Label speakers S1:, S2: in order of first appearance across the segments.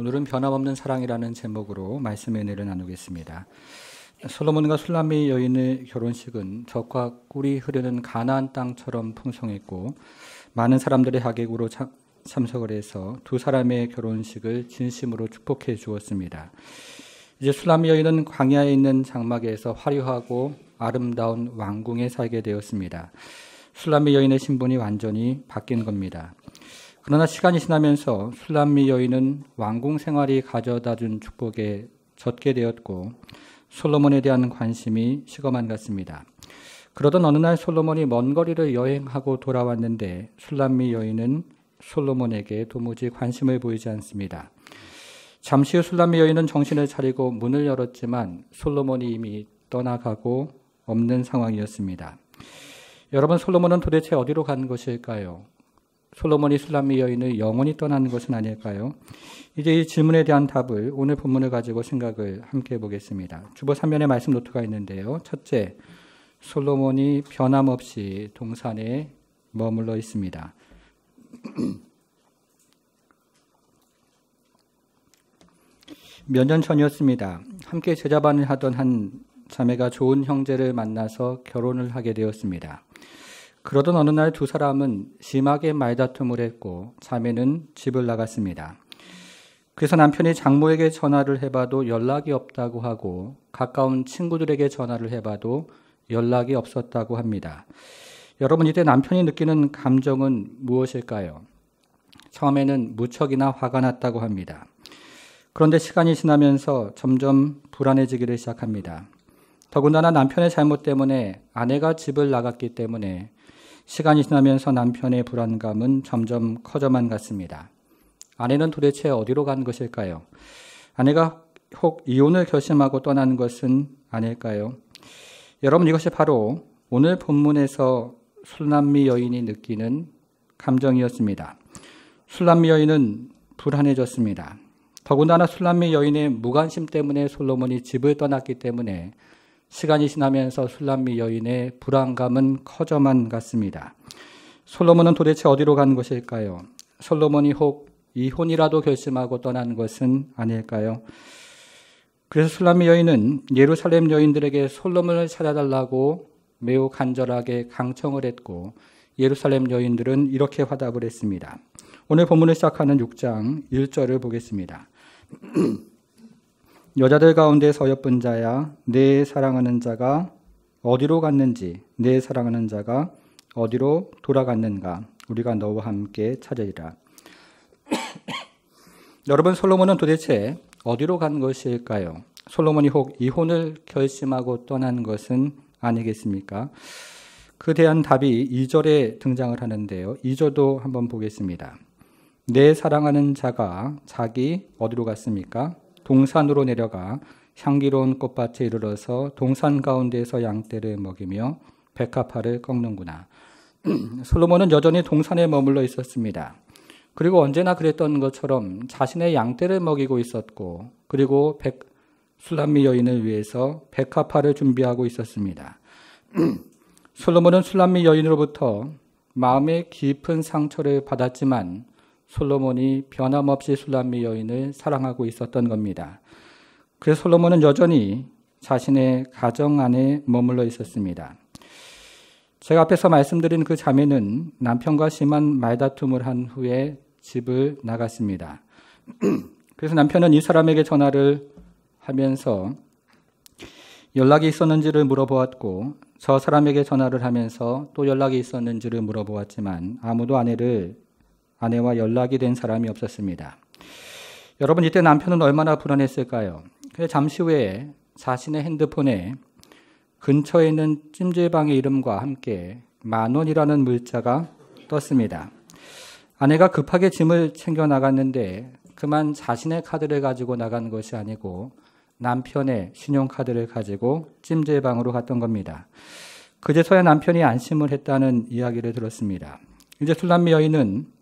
S1: 오늘은 변함없는 사랑이라는 제목으로 말씀의 은혜를 나누겠습니다. 솔로몬과 슐람미 여인의 결혼식은 젖과 꿀이 흐르는 가나안 땅처럼 풍성했고 많은 사람들의 하객으로 참석을 해서 두 사람의 결혼식을 진심으로 축복해 주었습니다. 이제 슐람미 여인은 광야에 있는 장막에서 화려하고 아름다운 왕궁에 살게 되었습니다. 슐람미 여인의 신분이 완전히 바뀐 겁니다. 그러나 시간이 지나면서 슐람미 여인은 왕궁 생활이 가져다준 축복에 젖게 되었고 솔로몬에 대한 관심이 식어만 갔습니다. 그러던 어느 날 솔로몬이 먼 거리를 여행하고 돌아왔는데 슐람미 여인은 솔로몬에게 도무지 관심을 보이지 않습니다. 잠시 후 슐람미 여인은 정신을 차리고 문을 열었지만 솔로몬이 이미 떠나가고 없는 상황이었습니다. 여러분, 솔로몬은 도대체 어디로 간 것일까요? 솔로몬이 슐람미 여인을 영원히 떠난 것은 아닐까요? 이제 이 질문에 대한 답을 오늘 본문을 가지고 생각을 함께 해보겠습니다. 주보 3면에 말씀 노트가 있는데요. 첫째, 솔로몬이 변함없이 동산에 머물러 있습니다. 몇 년 전이었습니다. 함께 제자반을 하던 한 자매가 좋은 형제를 만나서 결혼을 하게 되었습니다. 그러던 어느 날 두 사람은 심하게 말다툼을 했고 자매는 집을 나갔습니다. 그래서 남편이 장모에게 전화를 해봐도 연락이 없다고 하고 가까운 친구들에게 전화를 해봐도 연락이 없었다고 합니다. 여러분, 이때 남편이 느끼는 감정은 무엇일까요? 처음에는 무척이나 화가 났다고 합니다. 그런데 시간이 지나면서 점점 불안해지기를 시작합니다. 더군다나 남편의 잘못 때문에 아내가 집을 나갔기 때문에 시간이 지나면서 남편의 불안감은 점점 커져만 갔습니다. 아내는 도대체 어디로 간 것일까요? 아내가 혹 이혼을 결심하고 떠난 것은 아닐까요? 여러분, 이것이 바로 오늘 본문에서 슐람미 여인이 느끼는 감정이었습니다. 슐람미 여인은 불안해졌습니다. 더군다나 슐람미 여인의 무관심 때문에 솔로몬이 집을 떠났기 때문에 시간이 지나면서 슐람미 여인의 불안감은 커져만 갔습니다. 솔로몬은 도대체 어디로 간 것일까요? 솔로몬이 혹 이혼이라도 결심하고 떠난 것은 아닐까요? 그래서 슐람미 여인은 예루살렘 여인들에게 솔로몬을 찾아달라고 매우 간절하게 강청을 했고 예루살렘 여인들은 이렇게 화답을 했습니다. 오늘 본문을 시작하는 6장 1절을 보겠습니다. 여자들 가운데서 예쁜 자야, 내 사랑하는 자가 어디로 갔는지, 내 사랑하는 자가 어디로 돌아갔는가, 우리가 너와 함께 찾으리라. 여러분, 솔로몬은 도대체 어디로 간 것일까요? 솔로몬이 혹 이혼을 결심하고 떠난 것은 아니겠습니까? 그에 대한 답이 2절에 등장을 하는데요. 2절도 한번 보겠습니다. 내 사랑하는 자가 자기 어디로 갔습니까? 동산으로 내려가 향기로운 꽃밭에 이르러서 동산 가운데에서 양떼를 먹이며 백합화를 꺾는구나. 솔로몬은 여전히 동산에 머물러 있었습니다. 그리고 언제나 그랬던 것처럼 자신의 양떼를 먹이고 있었고 그리고 슐람미 여인을 위해서 백합화를 준비하고 있었습니다. 솔로몬은 슐람미 여인으로부터 마음의 깊은 상처를 받았지만 솔로몬이 변함없이 슐람미 여인을 사랑하고 있었던 겁니다. 그래서 솔로몬은 여전히 자신의 가정 안에 머물러 있었습니다. 제가 앞에서 말씀드린 그 자매는 남편과 심한 말다툼을 한 후에 집을 나갔습니다. 그래서 남편은 이 사람에게 전화를 하면서 연락이 있었는지를 물어보았고 저 사람에게 전화를 하면서 또 연락이 있었는지를 물어보았지만 아무도 아내와 연락이 된 사람이 없었습니다. 여러분, 이때 남편은 얼마나 불안했을까요? 그래서 잠시 후에 자신의 핸드폰에 근처에 있는 찜질방의 이름과 함께 10,000원이라는 물자가 떴습니다. 아내가 급하게 짐을 챙겨 나갔는데 그만 자신의 카드를 가지고 나간 것이 아니고 남편의 신용카드를 가지고 찜질방으로 갔던 겁니다. 그제서야 남편이 안심을 했다는 이야기를 들었습니다. 이제 슐람미 여인은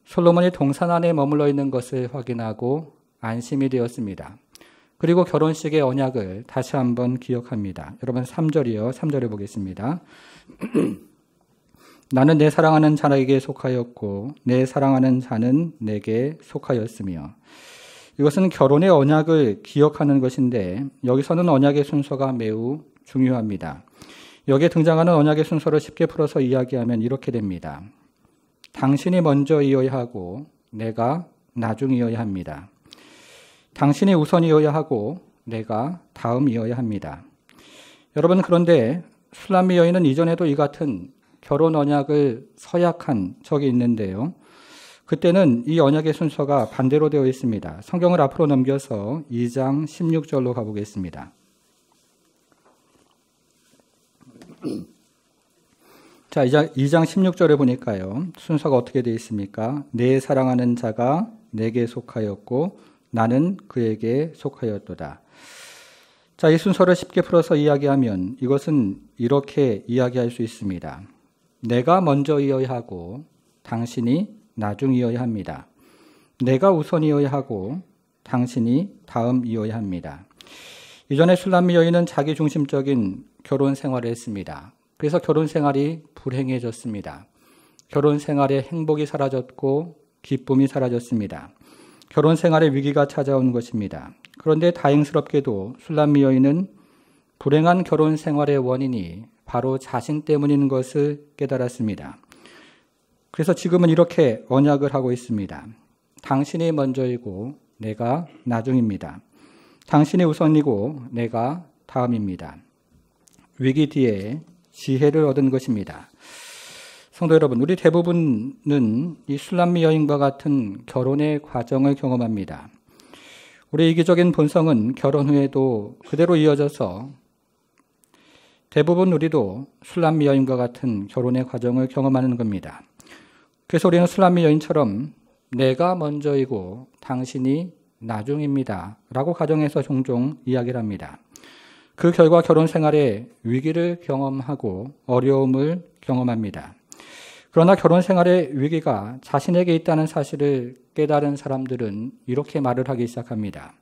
S1: 솔로몬이 동산 안에 머물러 있는 것을 확인하고 안심이 되었습니다. 그리고 결혼식의 언약을 다시 한번 기억합니다. 여러분, 3절이요. 3절을 보겠습니다. 나는 내 사랑하는 자에게 속하였고 내 사랑하는 자는 내게 속하였으며 이것은 결혼의 언약을 기억하는 것인데 여기서는 언약의 순서가 매우 중요합니다. 여기에 등장하는 언약의 순서를 쉽게 풀어서 이야기하면 이렇게 됩니다. 당신이 먼저이어야 하고 내가 나중이어야 합니다. 당신이 우선이어야 하고 내가 다음이어야 합니다. 여러분, 그런데 술람미 여인은 이전에도 이 같은 결혼 언약을 서약한 적이 있는데요. 그때는 이 언약의 순서가 반대로 되어 있습니다. 성경을 앞으로 넘겨서 2장 16절로 가보겠습니다. 자, 2장 16절에 보니까요. 순서가 어떻게 되어 있습니까? 내 사랑하는 자가 내게 속하였고 나는 그에게 속하였도다. 자, 이 순서를 쉽게 풀어서 이야기하면 이것은 이렇게 이야기할 수 있습니다. 내가 먼저이어야 하고 당신이 나중이어야 합니다. 내가 우선이어야 하고 당신이 다음이어야 합니다. 이전에 술람미 여인은 자기중심적인 결혼 생활을 했습니다. 그래서 결혼 생활이 불행해졌습니다. 결혼 생활에 행복이 사라졌고 기쁨이 사라졌습니다. 결혼 생활에 위기가 찾아온 것입니다. 그런데 다행스럽게도 술람미 여인은 불행한 결혼 생활의 원인이 바로 자신 때문인 것을 깨달았습니다. 그래서 지금은 이렇게 언약을 하고 있습니다. 당신이 먼저이고 내가 나중입니다. 당신이 우선이고 내가 다음입니다. 위기 뒤에 지혜를 얻은 것입니다. 성도 여러분, 우리 대부분은 이 술람미 여인과 같은 결혼의 과정을 경험합니다. 우리 이기적인 본성은 결혼 후에도 그대로 이어져서 대부분 우리도 술람미 여인과 같은 결혼의 과정을 경험하는 겁니다. 그래서 우리는 술람미 여인처럼 내가 먼저이고 당신이 나중입니다 라고 가정에서 종종 이야기를 합니다. 그 결과 결혼 생활에 위기를 경험하고 어려움을 경험합니다. 그러나 결혼 생활의 위기가 자신에게 있다는 사실을 깨달은 사람들은 이렇게 말을 하기 시작합니다.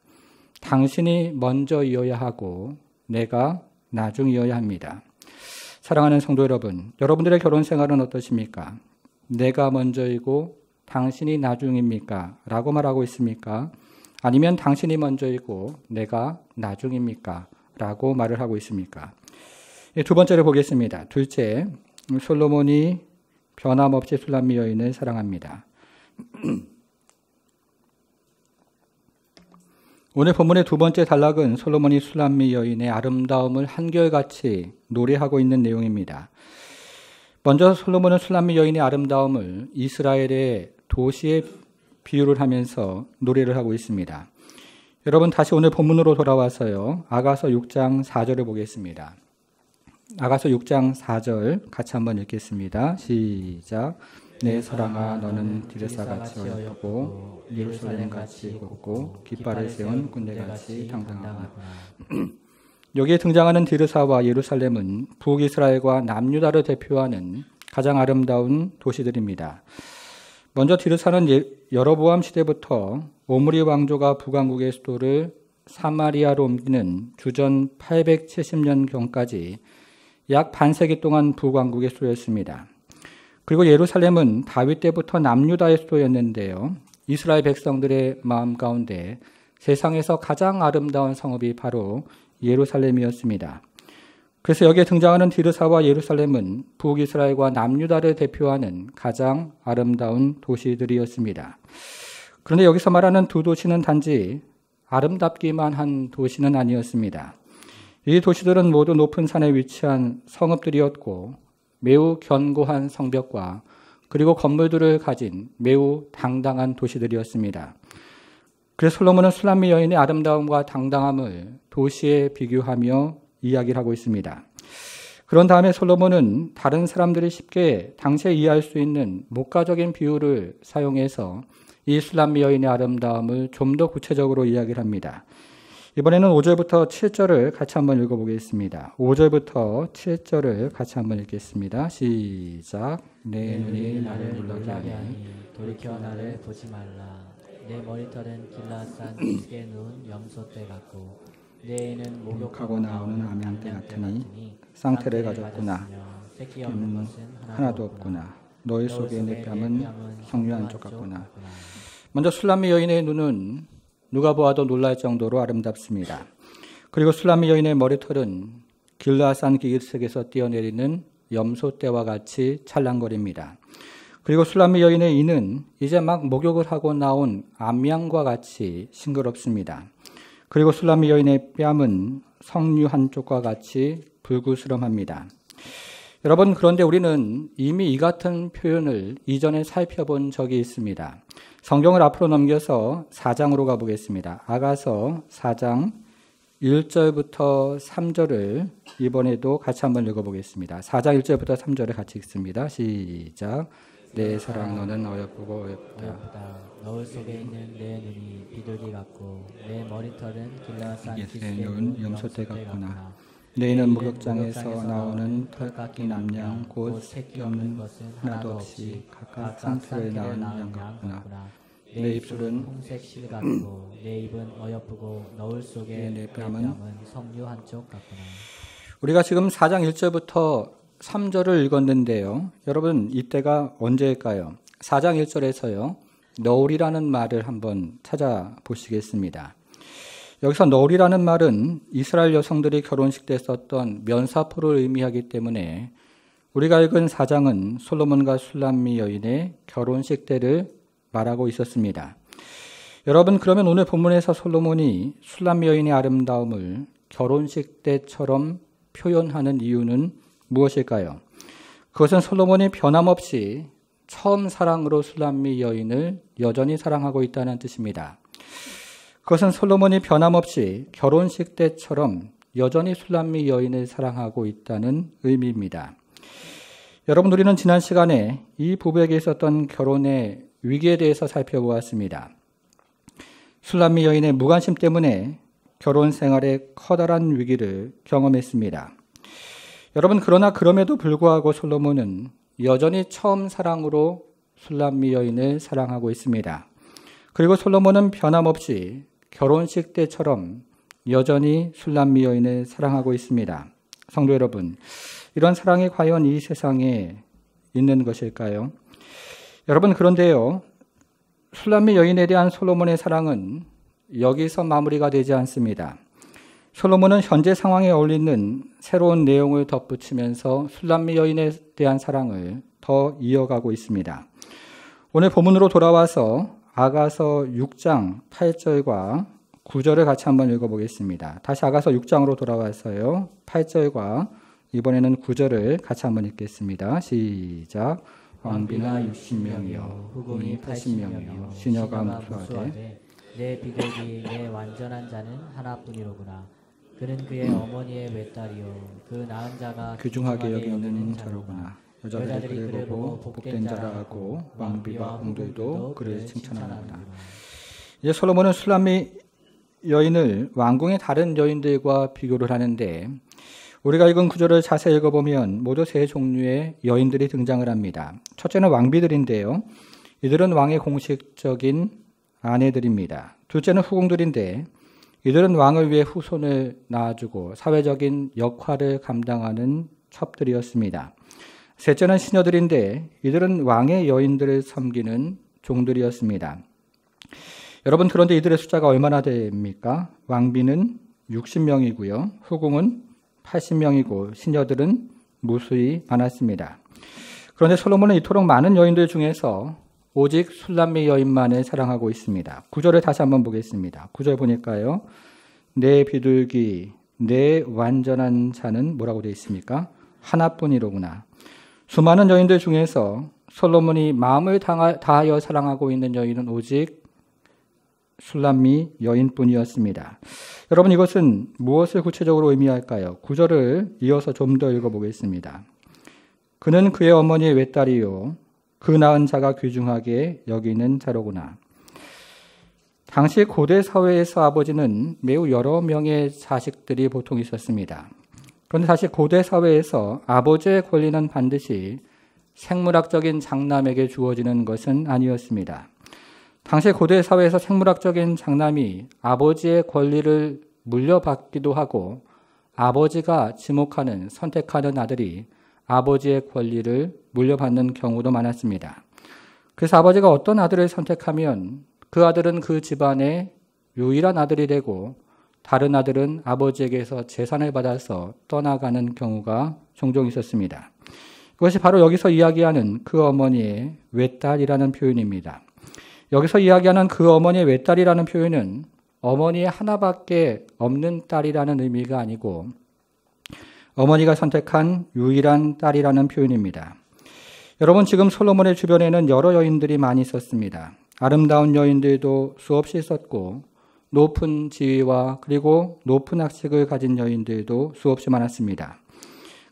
S1: 당신이 먼저이어야 하고 내가 나중이어야 합니다. 사랑하는 성도 여러분, 여러분들의 결혼 생활은 어떠십니까? 내가 먼저이고 당신이 나중입니까? 라고 말하고 있습니까? 아니면 당신이 먼저이고 내가 나중입니까? 라고 말을 하고 있습니까? 두 번째를 보겠습니다. 둘째, 솔로몬이 변함없이 술람미 여인을 사랑합니다. 오늘 본문의 두 번째 단락은 솔로몬이 술람미 여인의 아름다움을 한결같이 노래하고 있는 내용입니다. 먼저 솔로몬은 술람미 여인의 아름다움을 이스라엘의 도시에 비유를 하면서 노래를 하고 있습니다. 여러분, 다시 오늘 본문으로 돌아와서요. 아가서 6장 4절을 보겠습니다. 아가서 6장 4절 같이 한번 읽겠습니다. 시작. 내 사랑아, 너는 디르사같이 어렵고 예루살렘같이 곱고 깃발을 세운 군대같이 당당하구나. 여기에 등장하는 디르사와 예루살렘은 북이스라엘과 남유다를 대표하는 가장 아름다운 도시들입니다. 먼저 디르사는 여로보암 시대부터 오므리 왕조가 북왕국의 수도를 사마리아로 옮기는 주전 870년경까지 약 반세기 동안 북왕국의 수도였습니다. 그리고 예루살렘은 다윗 때부터 남유다의 수도였는데요. 이스라엘 백성들의 마음 가운데 세상에서 가장 아름다운 성읍이 바로 예루살렘이었습니다. 그래서 여기에 등장하는 디르사와 예루살렘은 북이스라엘과 남유다를 대표하는 가장 아름다운 도시들이었습니다. 그런데 여기서 말하는 두 도시는 단지 아름답기만 한 도시는 아니었습니다. 이 도시들은 모두 높은 산에 위치한 성읍들이었고 매우 견고한 성벽과 그리고 건물들을 가진 매우 당당한 도시들이었습니다. 그래서 솔로몬은 술람미 여인의 아름다움과 당당함을 도시에 비교하며 이야기를 하고 있습니다. 그런 다음에 솔로몬은 다른 사람들이 쉽게 당시에 이해할 수 있는 목가적인 비유를 사용해서 이 술람미 여인의 아름다움을 좀 더 구체적으로 이야기를 합니다. 이번에는 5절부터 7절을 같이 한번 읽어보겠습니다. 5절부터 7절을 같이 한번 읽겠습니다. 시작. 내 눈이 나를 놀라게 하니
S2: 돌이켜 나를 보지 말라. 내 머리털은 길라산 기슭에 누운 염소떼 같고 내 애는 목욕하고 나오는 암양떼 같으니 상태를 가졌구나. 새끼 없는 것은
S1: 하나도 없구나. 너희 속에 내 뺨은 성류 한쪽 같구나. 먼저 술람미 여인의 눈은 누가 보아도 놀랄 정도로 아름답습니다. 그리고 술람미 여인의 머리털은 길라앗산 기슭에서 뛰어내리는 염소떼와 같이 찰랑거립니다. 그리고 술람미 여인의 이는 이제 막 목욕을 하고 나온 암양과 같이 싱그럽습니다. 그리고 술람미 여인의 뺨은 석류 한쪽과 같이 불구스름합니다. 여러분, 그런데 우리는 이미 이 같은 표현을 이전에 살펴본 적이 있습니다. 성경을 앞으로 넘겨서 4장으로 가보겠습니다. 아가서 4장 1절부터 3절을 이번에도 같이 한번 읽어보겠습니다. 4장 1절부터 3절을 같이 읽습니다. 시작. 내 사랑 너는 어여쁘고 어여쁘다.
S2: 너울 속에 있는 내 눈이 비둘기 같고 내 머리털은 길라앗산 기슭에
S1: 눈 염소떼 같구나. 내 이는 목욕장에서 나오는 털 깎인 암양 곧 새끼 없는 것은 하나도 없이 각각 쌍틀에 낳은 양 같구나.
S2: 내 입술은 홍색 실 같고 내 입은 어여쁘고 너울 속에 내 뺨은 석류 한쪽 같구나.
S1: 우리가 지금 4장 1절부터 3절을 읽었는데요. 여러분, 이때가 언제일까요? 4장 1절에서요. 너울이라는 말을 한번 찾아보시겠습니다. 여기서 너울이라는 말은 이스라엘 여성들이 결혼식 때 썼던 면사포를 의미하기 때문에 우리가 읽은 4장은 솔로몬과 술람미 여인의 결혼식 때를 말하고 있었습니다. 여러분, 그러면 오늘 본문에서 솔로몬이 술람미 여인의 아름다움을 결혼식 때처럼 표현하는 이유는 무엇일까요? 그것은 솔로몬이 변함없이 처음 사랑으로 술람미 여인을 여전히 사랑하고 있다는 뜻입니다. 그것은 솔로몬이 변함없이 결혼식 때처럼 여전히 술람미 여인을 사랑하고 있다는 의미입니다. 여러분, 우리는 지난 시간에 이 부부에게 있었던 결혼의 위기에 대해서 살펴보았습니다. 술람미 여인의 무관심 때문에 결혼 생활에 커다란 위기를 경험했습니다. 여러분, 그러나 그럼에도 불구하고 솔로몬은 여전히 처음 사랑으로 술람미 여인을 사랑하고 있습니다. 그리고 솔로몬은 변함없이 결혼식 때처럼 여전히 술람미 여인을 사랑하고 있습니다. 성도 여러분, 이런 사랑이 과연 이 세상에 있는 것일까요? 여러분, 그런데요, 술람미 여인에 대한 솔로몬의 사랑은 여기서 마무리가 되지 않습니다. 솔로몬은 현재 상황에 어울리는 새로운 내용을 덧붙이면서 술람미 여인에 대한 사랑을 더 이어가고 있습니다. 오늘 본문으로 돌아와서 아가서 6장 8절과 9절을 같이 한번 읽어보겠습니다. 다시 아가서 6장으로 돌아와서요. 8절과 이번에는 9절을 같이 한번 읽겠습니다. 시작. 왕비가 60명이요 후궁이 80명이요 시녀가 무수하되
S2: 내 비둘기 내 완전한 자는 하나뿐이로구나. 그는 그의 어머니의 외딸이요 그 낳은 자가
S1: 귀중하게 여기는 자로구나. 여자들이 그를 보고 복된 자라 하고 왕비와 홍들도 그를 칭찬하는구나. 이제 솔로몬은 술람미 여인을 왕궁의 다른 여인들과 비교를 하는데 우리가 읽은 구절을 자세히 읽어보면 모두 세 종류의 여인들이 등장을 합니다. 첫째는 왕비들인데요. 이들은 왕의 공식적인 아내들입니다. 둘째는 후궁들인데 이들은 왕을 위해 후손을 낳아주고 사회적인 역할을 감당하는 첩들이었습니다. 셋째는 시녀들인데 이들은 왕의 여인들을 섬기는 종들이었습니다. 여러분, 그런데 이들의 숫자가 얼마나 됩니까? 왕비는 60명이고요. 후궁은 80명이고 시녀들은 무수히 많았습니다. 그런데 솔로몬은 이토록 많은 여인들 중에서 오직 술람미 여인만을 사랑하고 있습니다. 9절을 다시 한번 보겠습니다. 9절 보니까요. 내 비둘기, 내 완전한 자는 뭐라고 되어 있습니까? 하나뿐이로구나. 수많은 여인들 중에서 솔로몬이 마음을 다하여 사랑하고 있는 여인은 오직 술람미 여인뿐이었습니다. 여러분, 이것은 무엇을 구체적으로 의미할까요? 9절을 이어서 좀 더 읽어보겠습니다. 그는 그의 어머니의 외딸이요 그 낳은 자가 귀중하게 여기는 자로구나. 당시 고대 사회에서 아버지는 매우 여러 명의 자식들이 보통 있었습니다. 그런데 사실 고대 사회에서 아버지의 권리는 반드시 생물학적인 장남에게 주어지는 것은 아니었습니다. 당시 고대 사회에서 생물학적인 장남이 아버지의 권리를 물려받기도 하고 아버지가 지목하는, 선택하는 아들이 아버지의 권리를 물려받는 경우도 많았습니다. 그래서 아버지가 어떤 아들을 선택하면 그 아들은 그 집안의 유일한 아들이 되고 다른 아들은 아버지에게서 재산을 받아서 떠나가는 경우가 종종 있었습니다. 그것이 바로 여기서 이야기하는 그 어머니의 외딸이라는 표현입니다. 여기서 이야기하는 그 어머니의 외딸이라는 표현은 어머니의 하나밖에 없는 딸이라는 의미가 아니고 어머니가 선택한 유일한 딸이라는 표현입니다. 여러분, 지금 솔로몬의 주변에는 여러 여인들이 많이 있었습니다. 아름다운 여인들도 수없이 있었고 높은 지위와 그리고 높은 학식을 가진 여인들도 수없이 많았습니다.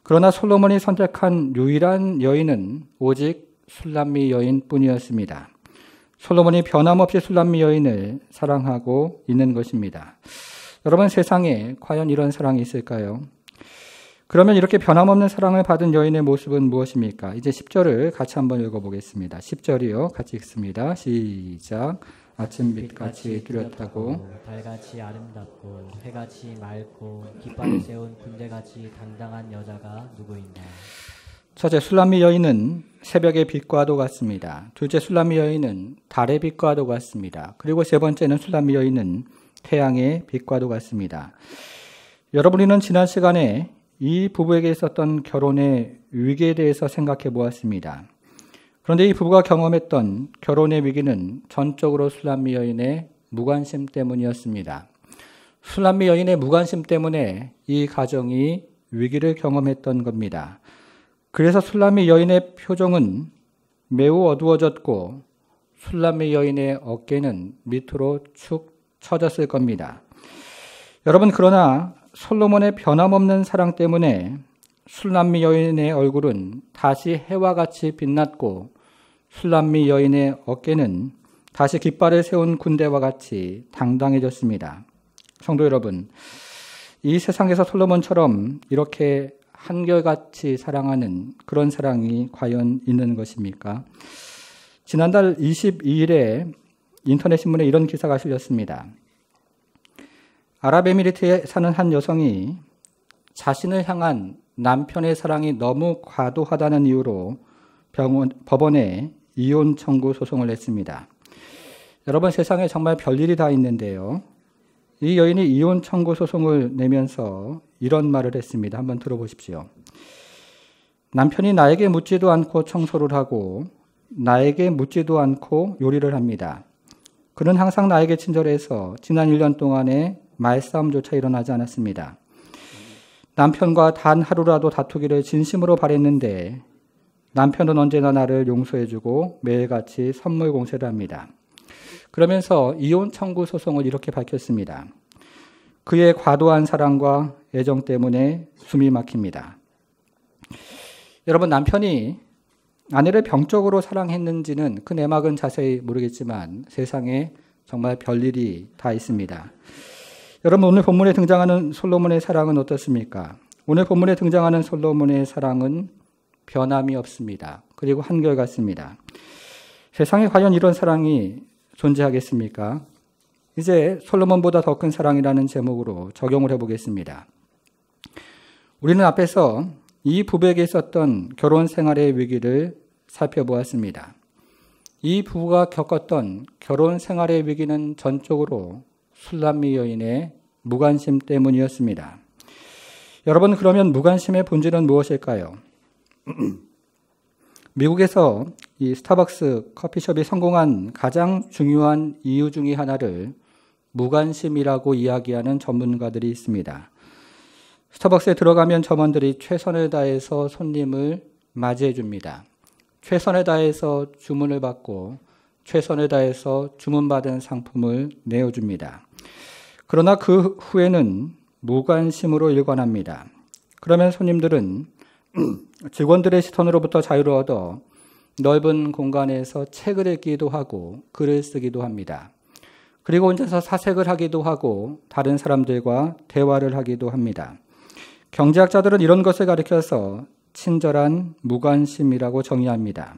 S1: 그러나 솔로몬이 선택한 유일한 여인은 오직 술람미 여인뿐이었습니다. 솔로몬이 변함없이 술람미 여인을 사랑하고 있는 것입니다. 여러분, 세상에 과연 이런 사랑이 있을까요? 그러면 이렇게 변함없는 사랑을 받은 여인의 모습은 무엇입니까? 이제 10절을 같이 한번 읽어보겠습니다. 10절이요. 같이 읽습니다. 시작. 아침빛같이 뚜렷하고
S2: 달같이 아름답고 해같이 맑고 깃발을 세운 군대같이 당당한 여자가 누구인가?
S1: 첫째, 술람미 여인은 새벽의 빛과도 같습니다. 둘째, 술람미 여인은 달의 빛과도 같습니다. 그리고 세 번째는 술람미 여인은 태양의 빛과도 같습니다. 여러분, 우리는 지난 시간에 이 부부에게 있었던 결혼의 위기에 대해서 생각해 보았습니다. 그런데 이 부부가 경험했던 결혼의 위기는 전적으로 술람미 여인의 무관심 때문이었습니다. 술람미 여인의 무관심 때문에 이 가정이 위기를 경험했던 겁니다. 그래서 술람미 여인의 표정은 매우 어두워졌고 술람미 여인의 어깨는 밑으로 축 처졌을 겁니다. 여러분, 그러나 솔로몬의 변함없는 사랑 때문에 술람미 여인의 얼굴은 다시 해와 같이 빛났고 술람미 여인의 어깨는 다시 깃발을 세운 군대와 같이 당당해졌습니다. 성도 여러분, 이 세상에서 솔로몬처럼 이렇게 한결같이 사랑하는 그런 사랑이 과연 있는 것입니까? 지난달 22일에 인터넷 신문에 이런 기사가 실렸습니다. 아랍에미리트에 사는 한 여성이 자신을 향한 남편의 사랑이 너무 과도하다는 이유로 법원에 이혼 청구 소송을 냈습니다. 여러분, 세상에 정말 별일이 다 있는데요. 이 여인이 이혼 청구 소송을 내면서 이런 말을 했습니다. 한번 들어보십시오. 남편이 나에게 묻지도 않고 청소를 하고 나에게 묻지도 않고 요리를 합니다. 그는 항상 나에게 친절해서 지난 1년 동안에 말싸움조차 일어나지 않았습니다. 남편과 단 하루라도 다투기를 진심으로 바랬는데 남편은 언제나 나를 용서해주고 매일같이 선물 공세를 합니다. 그러면서 이혼 청구 소송을 이렇게 밝혔습니다. 그의 과도한 사랑과 애정 때문에 숨이 막힙니다. 여러분, 남편이 아내를 병적으로 사랑했는지는 그 내막은 자세히 모르겠지만 세상에 정말 별일이 다 있습니다. 여러분, 오늘 본문에 등장하는 솔로몬의 사랑은 어떻습니까? 오늘 본문에 등장하는 솔로몬의 사랑은 변함이 없습니다. 그리고 한결같습니다. 세상에 과연 이런 사랑이 존재하겠습니까? 이제 솔로몬보다 더 큰 사랑이라는 제목으로 적용을 해보겠습니다. 우리는 앞에서 이 부부에게 있었던 결혼 생활의 위기를 살펴보았습니다. 이 부부가 겪었던 결혼 생활의 위기는 전적으로 술람미 여인의 무관심 때문이었습니다. 여러분, 그러면 무관심의 본질은 무엇일까요? 미국에서 이 스타벅스 커피숍이 성공한 가장 중요한 이유 중의 하나를 무관심이라고 이야기하는 전문가들이 있습니다. 스타벅스에 들어가면 점원들이 최선을 다해서 손님을 맞이해 줍니다. 최선을 다해서 주문을 받고 최선을 다해서 주문받은 상품을 내어줍니다. 그러나 그 후에는 무관심으로 일관합니다. 그러면 손님들은 직원들의 시선으로부터 자유를 얻어 넓은 공간에서 책을 읽기도 하고 글을 쓰기도 합니다. 그리고 혼자서 사색을 하기도 하고 다른 사람들과 대화를 하기도 합니다. 경제학자들은 이런 것을 가리켜서 친절한 무관심이라고 정의합니다.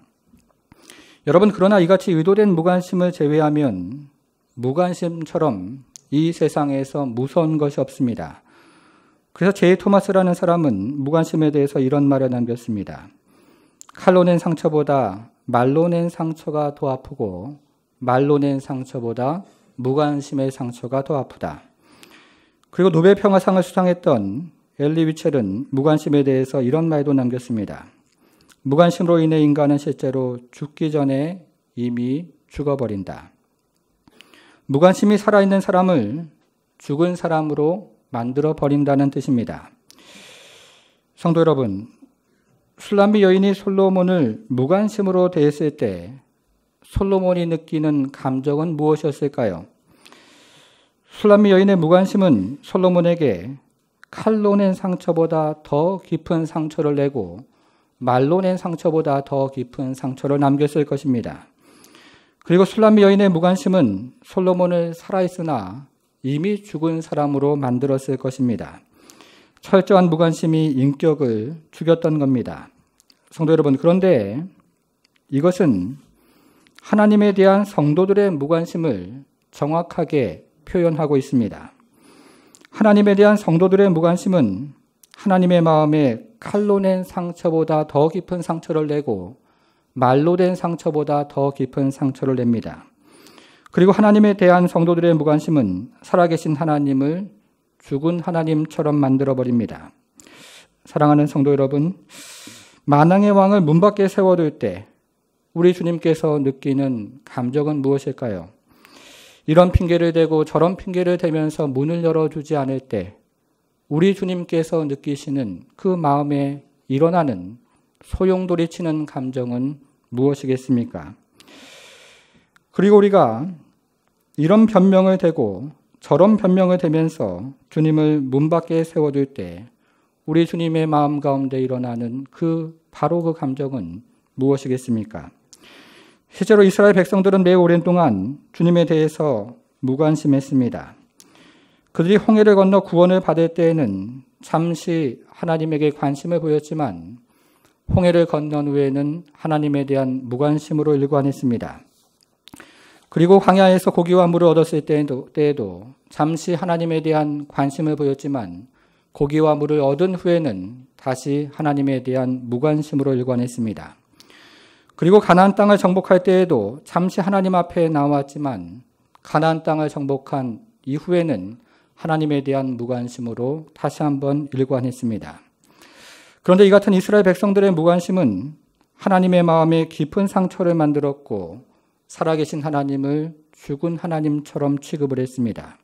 S1: 여러분, 그러나 이같이 의도된 무관심을 제외하면 무관심처럼 이 세상에서 무서운 것이 없습니다. 그래서 제이 토마스라는 사람은 무관심에 대해서 이런 말을 남겼습니다. 칼로 낸 상처보다 말로 낸 상처가 더 아프고 말로 낸 상처보다 무관심의 상처가 더 아프다. 그리고 노벨 평화상을 수상했던 엘리 위첼은 무관심에 대해서 이런 말도 남겼습니다. 무관심으로 인해 인간은 실제로 죽기 전에 이미 죽어버린다. 무관심이 살아있는 사람을 죽은 사람으로 만들어버린다는 뜻입니다. 성도 여러분, 슐람미 여인이 솔로몬을 무관심으로 대했을 때 솔로몬이 느끼는 감정은 무엇이었을까요? 슐람미 여인의 무관심은 솔로몬에게 칼로 낸 상처보다 더 깊은 상처를 내고 말로 낸 상처보다 더 깊은 상처를 남겼을 것입니다. 그리고 슐람미 여인의 무관심은 솔로몬을 살아있으나 이미 죽은 사람으로 만들었을 것입니다. 철저한 무관심이 인격을 죽였던 겁니다. 성도 여러분, 그런데 이것은 하나님에 대한 성도들의 무관심을 정확하게 표현하고 있습니다. 하나님에 대한 성도들의 무관심은 하나님의 마음에 칼로 낸 상처보다 더 깊은 상처를 내고 말로 된 상처보다 더 깊은 상처를 냅니다. 그리고 하나님에 대한 성도들의 무관심은 살아계신 하나님을 죽은 하나님처럼 만들어버립니다. 사랑하는 성도 여러분, 만왕의 왕을 문 밖에 세워둘 때 우리 주님께서 느끼는 감정은 무엇일까요? 이런 핑계를 대고 저런 핑계를 대면서 문을 열어주지 않을 때 우리 주님께서 느끼시는 그 마음에 일어나는 소용돌이치는 감정은 무엇이겠습니까? 그리고 우리가 이런 변명을 대고 저런 변명을 대면서 주님을 문 밖에 세워둘 때 우리 주님의 마음 가운데 일어나는 바로 그 감정은 무엇이겠습니까? 실제로 이스라엘 백성들은 매우 오랜 동안 주님에 대해서 무관심했습니다. 그들이 홍해를 건너 구원을 받을 때에는 잠시 하나님에게 관심을 보였지만 홍해를 건넌 후에는 하나님에 대한 무관심으로 일관했습니다. 그리고 광야에서 고기와 물을 얻었을 때에도 잠시 하나님에 대한 관심을 보였지만 고기와 물을 얻은 후에는 다시 하나님에 대한 무관심으로 일관했습니다. 그리고 가나안 땅을 정복할 때에도 잠시 하나님 앞에 나왔지만 가나안 땅을 정복한 이후에는 하나님에 대한 무관심으로 다시 한번 일관했습니다. 그런데 이 같은 이스라엘 백성들의 무관심은 하나님의 마음에 깊은 상처를 만들었고 살아계신 하나님을 죽은 하나님처럼 취급을 했습니다.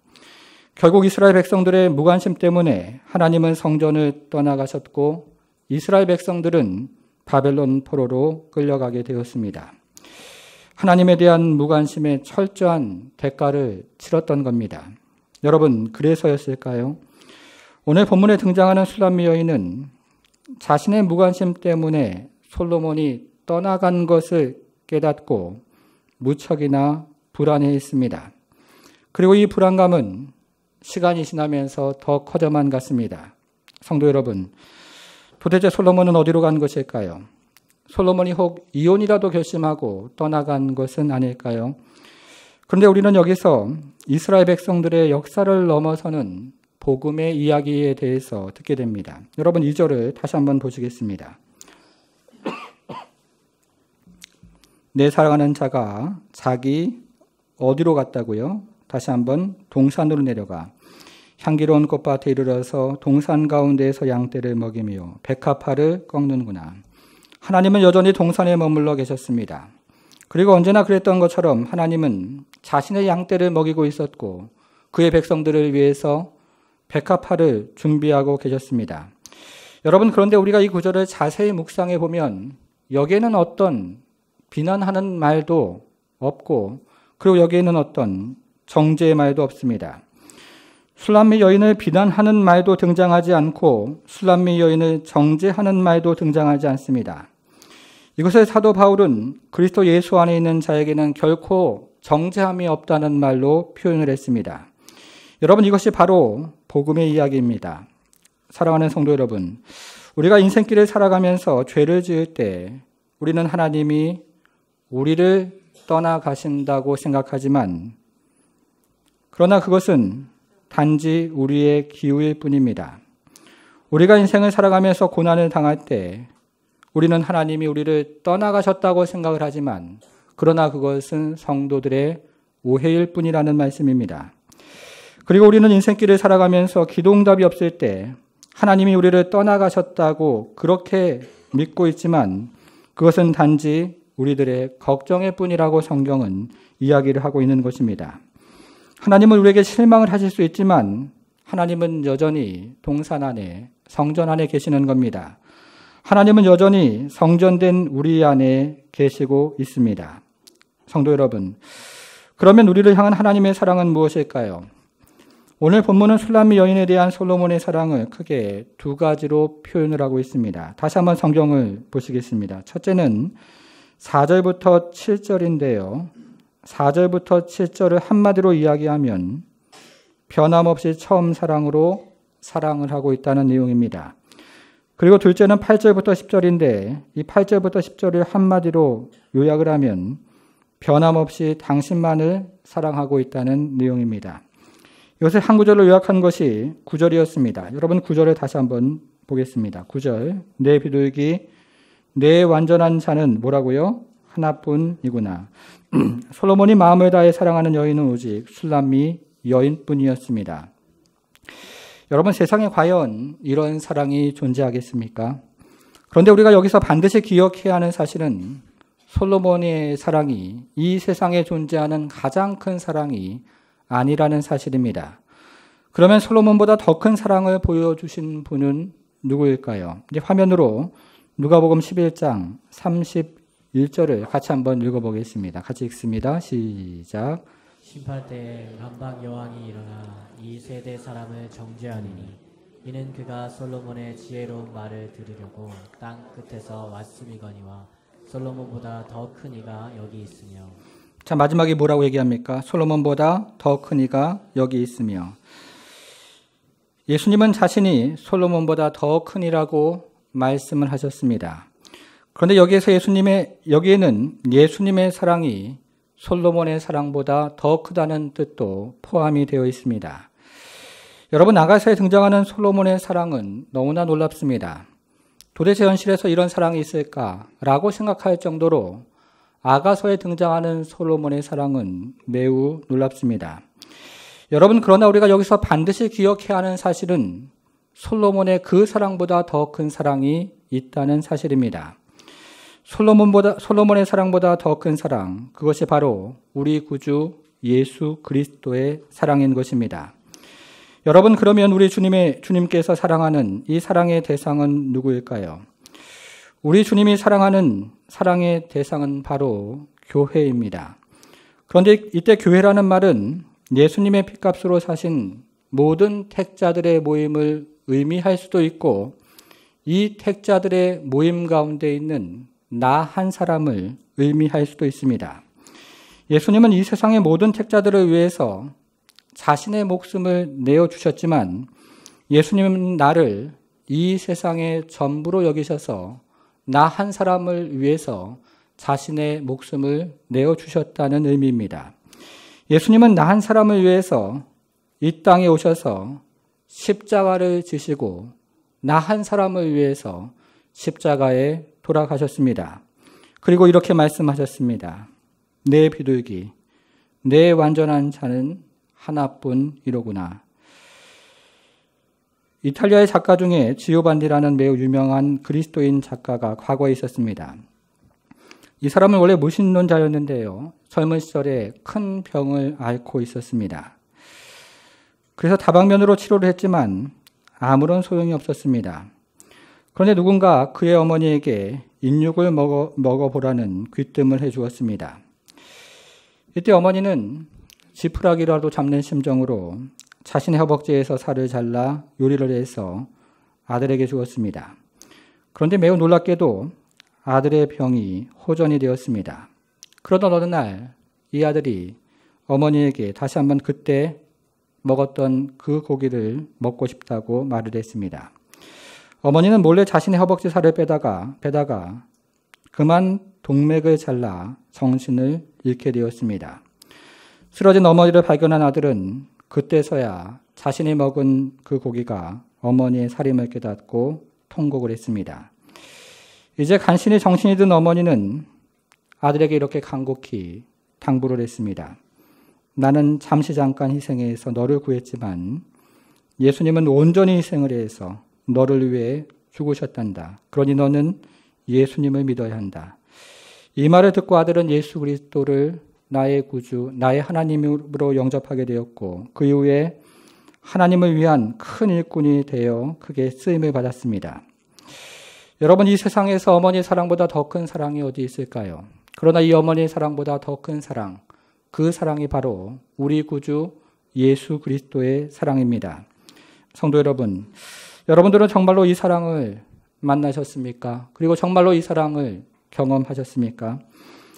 S1: 결국 이스라엘 백성들의 무관심 때문에 하나님은 성전을 떠나가셨고 이스라엘 백성들은 바벨론 포로로 끌려가게 되었습니다. 하나님에 대한 무관심의 철저한 대가를 치렀던 겁니다. 여러분, 그래서였을까요? 오늘 본문에 등장하는 슐람미 여인은 자신의 무관심 때문에 솔로몬이 떠나간 것을 깨닫고 무척이나 불안해했습니다. 그리고 이 불안감은 시간이 지나면서 더 커져만 갔습니다. 성도 여러분, 도대체 솔로몬은 어디로 간 것일까요? 솔로몬이 혹 이혼이라도 결심하고 떠나간 것은 아닐까요? 그런데 우리는 여기서 이스라엘 백성들의 역사를 넘어서는 복음의 이야기에 대해서 듣게 됩니다. 여러분 2절을 다시 한번 보시겠습니다. 내 사랑하는 자가 자기 어디로 갔다고요? 다시 한번 동산으로 내려가 향기로운 꽃밭에 이르러서 동산 가운데에서 양떼를 먹이며 백합화를 꺾는구나. 하나님은 여전히 동산에 머물러 계셨습니다. 그리고 언제나 그랬던 것처럼 하나님은 자신의 양떼를 먹이고 있었고 그의 백성들을 위해서 백합화를 준비하고 계셨습니다. 여러분, 그런데 우리가 이 구절을 자세히 묵상해 보면 여기에는 어떤 비난하는 말도 없고 그리고 여기에는 어떤 정죄의 말도 없습니다. 슐람미 여인을 비난하는 말도 등장하지 않고 슐람미 여인을 정죄하는 말도 등장하지 않습니다. 이것을 사도 바울은 그리스도 예수 안에 있는 자에게는 결코 정죄함이 없다는 말로 표현을 했습니다. 여러분, 이것이 바로 복음의 이야기입니다. 사랑하는 성도 여러분, 우리가 인생길을 살아가면서 죄를 지을 때 우리는 하나님이 우리를 떠나가신다고 생각하지만 그러나 그것은 단지 우리의 기우일 뿐입니다. 우리가 인생을 살아가면서 고난을 당할 때 우리는 하나님이 우리를 떠나가셨다고 생각을 하지만 그러나 그것은 성도들의 오해일 뿐이라는 말씀입니다. 그리고 우리는 인생길을 살아가면서 기도응답이 없을 때 하나님이 우리를 떠나가셨다고 그렇게 믿고 있지만 그것은 단지 우리들의 걱정일 뿐이라고 성경은 이야기를 하고 있는 것입니다. 하나님은 우리에게 실망을 하실 수 있지만 하나님은 여전히 동산 안에, 성전 안에 계시는 겁니다. 하나님은 여전히 성전된 우리 안에 계시고 있습니다. 성도 여러분, 그러면 우리를 향한 하나님의 사랑은 무엇일까요? 오늘 본문은 술람미 여인에 대한 솔로몬의 사랑을 크게 두 가지로 표현을 하고 있습니다. 다시 한번 성경을 보시겠습니다. 첫째는 4절부터 7절인데요. 4절부터 7절을 한마디로 이야기하면 변함없이 처음 사랑으로 사랑을 하고 있다는 내용입니다. 그리고 둘째는 8절부터 10절인데 이 8절부터 10절을 한마디로 요약을 하면 변함없이 당신만을 사랑하고 있다는 내용입니다. 이것을 한 구절로 요약한 것이 9절이었습니다. 여러분 9절을 다시 한번 보겠습니다. 9절, 내 비둘기, 내 완전한 자는 뭐라고요? 하나뿐이구나. 솔로몬이 마음을 다해 사랑하는 여인은 오직 술람미 여인뿐이었습니다. 여러분, 세상에 과연 이런 사랑이 존재하겠습니까? 그런데 우리가 여기서 반드시 기억해야 하는 사실은 솔로몬의 사랑이 이 세상에 존재하는 가장 큰 사랑이 아니라는 사실입니다. 그러면 솔로몬보다 더 큰 사랑을 보여주신 분은 누구일까요? 이제 화면으로 누가복음 11장 31절을 같이 한번 읽어보겠습니다. 같이 읽습니다. 시작.
S2: 심판 때에 ram방 여왕이 일어나 이 세대 사람을 정죄하리니 이는 그가 솔로몬의 지혜로운 말을 들으려고 땅 끝에서 왔음이거니와 솔로몬보다 더 큰 이가 여기 있으며.
S1: 자, 마지막에 뭐라고 얘기합니까? 솔로몬보다 더 큰 이가 여기 있으며. 예수님은 자신이 솔로몬보다 더 큰 이라고 말씀을 하셨습니다. 그런데 여기에는 예수님의 사랑이 솔로몬의 사랑보다 더 크다는 뜻도 포함이 되어 있습니다. 여러분, 아가서에 등장하는 솔로몬의 사랑은 너무나 놀랍습니다. 도대체 현실에서 이런 사랑이 있을까라고 생각할 정도로 아가서에 등장하는 솔로몬의 사랑은 매우 놀랍습니다. 여러분, 그러나 우리가 여기서 반드시 기억해야 하는 사실은 솔로몬의 그 사랑보다 더 큰 사랑이 있다는 사실입니다. 솔로몬의 사랑보다 더 큰 사랑, 그것이 바로 우리 구주 예수 그리스도의 사랑인 것입니다. 여러분, 그러면 우리 주님께서 사랑하는 이 사랑의 대상은 누구일까요? 우리 주님이 사랑하는 사랑의 대상은 바로 교회입니다. 그런데 이때 교회라는 말은 예수님의 핏값으로 사신 모든 택자들의 모임을 의미할 수도 있고 이 택자들의 모임 가운데 있는 나 한 사람을 의미할 수도 있습니다. 예수님은 이 세상의 모든 택자들을 위해서 자신의 목숨을 내어주셨지만 예수님은 나를 이 세상의 전부로 여기셔서 나 한 사람을 위해서 자신의 목숨을 내어주셨다는 의미입니다. 예수님은 나 한 사람을 위해서 이 땅에 오셔서 십자가를 지시고 나 한 사람을 위해서 십자가에 돌아가셨습니다. 그리고 이렇게 말씀하셨습니다. 내 비둘기, 내 완전한 자는 하나뿐이로구나. 이탈리아의 작가 중에 지오반니라는 매우 유명한 그리스도인 작가가 과거에 있었습니다. 이 사람은 원래 무신론자였는데요. 젊은 시절에 큰 병을 앓고 있었습니다. 그래서 다방면으로 치료를 했지만 아무런 소용이 없었습니다. 그런데 누군가 그의 어머니에게 인육을 먹어보라는 귀뜸을 해주었습니다. 이때 어머니는 지푸라기라도 잡는 심정으로 자신의 허벅지에서 살을 잘라 요리를 해서 아들에게 주었습니다. 그런데 매우 놀랍게도 아들의 병이 호전이 되었습니다. 그러던 어느 날 이 아들이 어머니에게 다시 한번 그때 먹었던 그 고기를 먹고 싶다고 말을 했습니다. 어머니는 몰래 자신의 허벅지 살을 빼다가 그만 동맥을 잘라 정신을 잃게 되었습니다. 쓰러진 어머니를 발견한 아들은 그때서야 자신이 먹은 그 고기가 어머니의 살임을 깨닫고 통곡을 했습니다. 이제 간신히 정신이 든 어머니는 아들에게 이렇게 간곡히 당부를 했습니다. 나는 잠시 잠깐 희생해서 너를 구했지만 예수님은 온전히 희생을 해서 너를 위해 죽으셨단다. 그러니 너는 예수님을 믿어야 한다. 이 말을 듣고 아들은 예수 그리스도를 나의 구주, 나의 하나님으로 영접하게 되었고 그 이후에 하나님을 위한 큰 일꾼이 되어 크게 쓰임을 받았습니다. 여러분, 이 세상에서 어머니의 사랑보다 더 큰 사랑이 어디 있을까요? 그러나 이 어머니의 사랑보다 더 큰 사랑, 그 사랑이 바로 우리 구주 예수 그리스도의 사랑입니다. 성도 여러분, 여러분들은 정말로 이 사랑을 만나셨습니까? 그리고 정말로 이 사랑을 경험하셨습니까?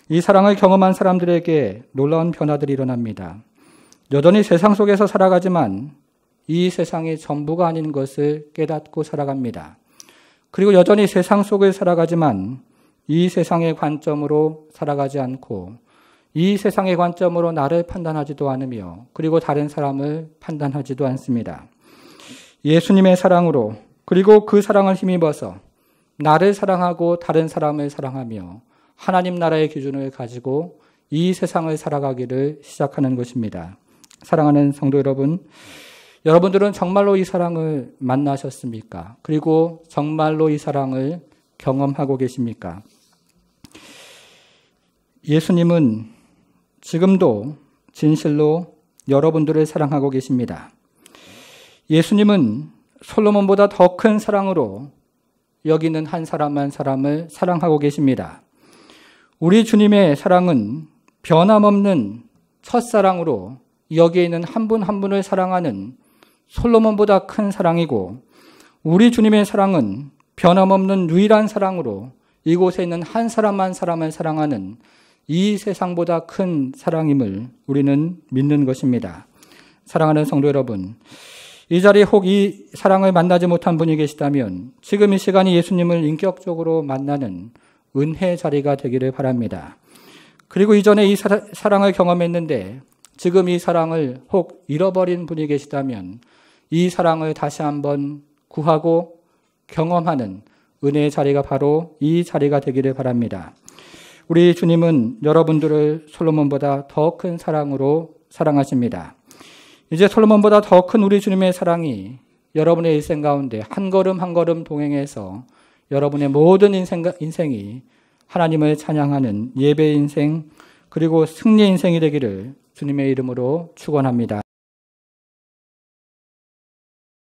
S1: 이 사랑을 경험한 사람들에게 놀라운 변화들이 일어납니다. 여전히 세상 속에서 살아가지만 이 세상이 전부가 아닌 것을 깨닫고 살아갑니다. 그리고 여전히 세상 속을 살아가지만 이 세상의 관점으로 살아가지 않고 이 세상의 관점으로 나를 판단하지도 않으며 그리고 다른 사람을 판단하지도 않습니다. 예수님의 사랑으로 그리고 그 사랑을 힘입어서 나를 사랑하고 다른 사람을 사랑하며 하나님 나라의 기준을 가지고 이 세상을 살아가기를 시작하는 것입니다. 사랑하는 성도 여러분, 여러분들은 정말로 이 사랑을 만나셨습니까? 그리고 정말로 이 사랑을 경험하고 계십니까? 예수님은 지금도 진실로 여러분들을 사랑하고 계십니다. 예수님은 솔로몬보다 더 큰 사랑으로 여기는 한 사람 한 사람을 사랑하고 계십니다. 우리 주님의 사랑은 변함없는 첫사랑으로 여기에 있는 한 분 한 분을 사랑하는 솔로몬보다 큰 사랑이고 우리 주님의 사랑은 변함없는 유일한 사랑으로 이곳에 있는 한 사람 한 사람을 사랑하는 이 세상보다 큰 사랑임을 우리는 믿는 것입니다. 사랑하는 성도 여러분, 이 자리에 혹 이 사랑을 만나지 못한 분이 계시다면 지금 이 시간이 예수님을 인격적으로 만나는 은혜 자리가 되기를 바랍니다. 그리고 이전에 이 사랑을 경험했는데 지금 이 사랑을 혹 잃어버린 분이 계시다면 이 사랑을 다시 한번 구하고 경험하는 은혜의 자리가 바로 이 자리가 되기를 바랍니다. 우리 주님은 여러분들을 솔로몬보다 더 큰 사랑으로 사랑하십니다. 이제 솔로몬보다 더 큰 우리 주님의 사랑이 여러분의 일생 가운데 한 걸음 한 걸음 동행해서 여러분의 모든 인생이 하나님을 찬양하는 예배 인생 그리고 승리 인생이 되기를 주님의 이름으로 축원합니다.